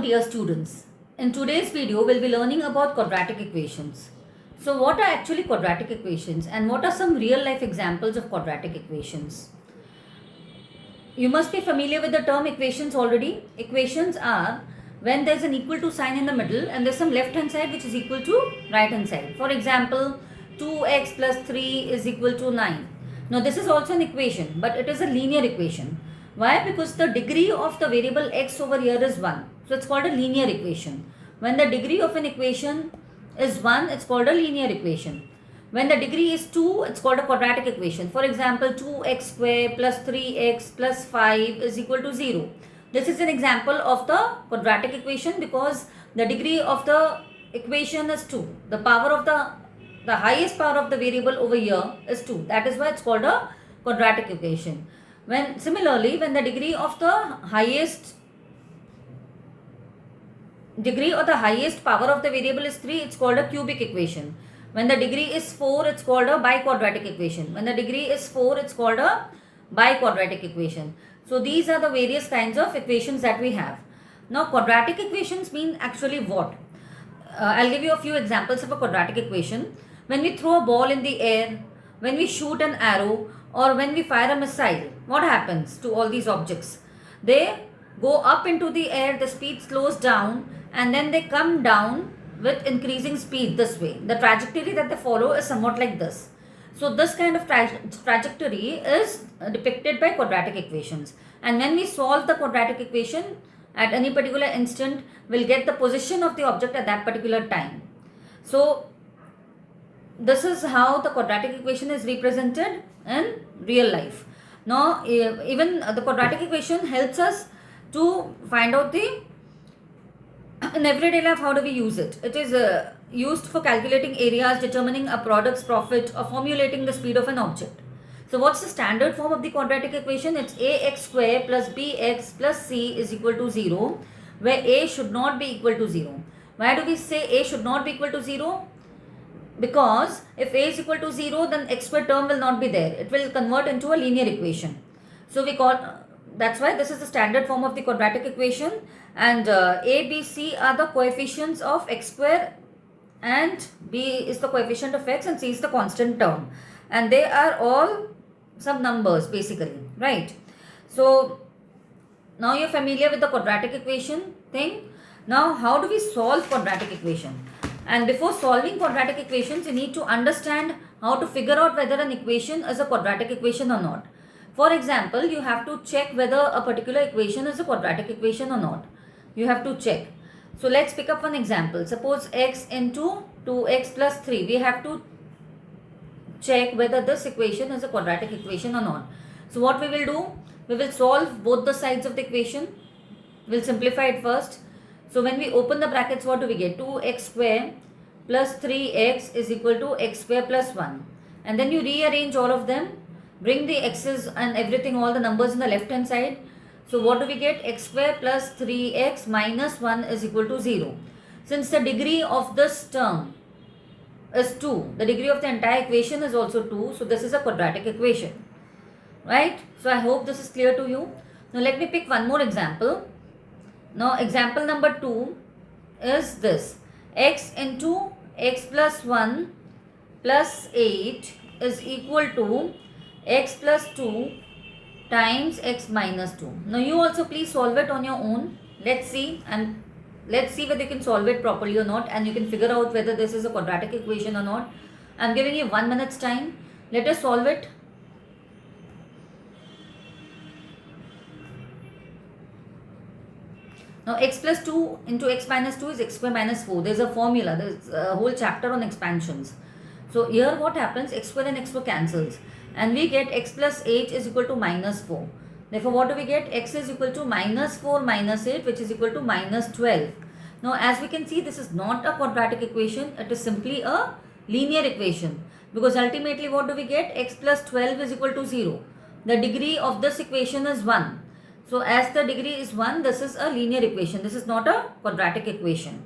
dear students, in today's video we'll be learning about quadratic equations. So what are actually quadratic equations and what are some real life examples of quadratic equations? You must be familiar with the term equations already. Equations are when there's an equal to sign in the middle and there's some left hand side which is equal to right hand side. For example, 2x plus 3 is equal to 9. Now this is also an equation, but it is a linear equation. Why? Because the degree of the variable x over here is 1. So it's called a linear equation. When the degree of an equation is 1, it's called a linear equation. When the degree is 2, it's called a quadratic equation. For example, 2x square plus 3x plus 5 is equal to 0. This is an example of the quadratic equation because the degree of the equation is 2. The power of the highest power of the variable over here is 2. That is why it's called a quadratic equation. Similarly, when the degree of the highest power of the variable is 3, it's called a cubic equation. When the degree is 4, it's called a biquadratic equation. When the degree is 4, it's called a biquadratic equation. So these are the various kinds of equations that we have. Now quadratic equations mean actually what? I'll give you a few examples of a quadratic equation. When we throw a ball in the air, when we shoot an arrow, or when we fire a missile, what happens to all these objects? They go up into the air, the speed slows down, and then they come down with increasing speed this way. The trajectory that they follow is somewhat like this. So this kind of trajectory is depicted by quadratic equations. And when we solve the quadratic equation, at any particular instant, we'll get the position of the object at that particular time. So this is how the quadratic equation is represented in real life. Now even the quadratic equation helps us to find out in everyday life how do we use it. It is used for calculating areas, determining a product's profit, or formulating the speed of an object. So what's the standard form of the quadratic equation? It's ax square plus bx plus c is equal to 0, where a should not be equal to 0. Why do we say a should not be equal to 0? Because if a is equal to 0, then x square term will not be there. It will convert into a linear equation. So that's why this is the standard form of the quadratic equation, and a, b, c are the coefficients of x square, and b is the coefficient of x, and c is the constant term, and they are all some numbers basically, right? So now you're familiar with the quadratic equation thing. Now how do we solve quadratic equation? And before solving quadratic equations, you need to understand how to figure out whether an equation is a quadratic equation or not. For example, you have to check whether a particular equation is a quadratic equation or not. You have to check. So let's pick up one example. Suppose x into 2x plus 3. We have to check whether this equation is a quadratic equation or not. So what we will do? We will solve both the sides of the equation. We'll simplify it first. So when we open the brackets, what do we get? 2x square plus 3x is equal to x square plus 1. And then you rearrange all of them. Bring the x's and everything, all the numbers in the left hand side. So what do we get? X square plus 3x minus 1 is equal to 0. Since the degree of this term is 2, the degree of the entire equation is also 2. So this is a quadratic equation. Right? So I hope this is clear to you. Now let me pick one more example. Now example number 2 is this. X into x plus 1 plus 8 is equal to x plus 2 times x minus 2. Now you also please solve it on your own. Let's see whether you can solve it properly or not, and you can figure out whether this is a quadratic equation or not. I'm giving you 1 minute's time. Let us solve it. Now x plus 2 into x minus 2 is x square minus 4. There's a formula. There's a whole chapter on expansions. So here what happens? X square and x square cancels. And we get x plus 8 is equal to minus 4. Therefore what do we get? X is equal to minus 4 minus 8, which is equal to minus 12. Now as we can see, this is not a quadratic equation. It is simply a linear equation. Because ultimately what do we get? X plus 12 is equal to 0. The degree of this equation is 1. So as the degree is 1, this is a linear equation. This is not a quadratic equation.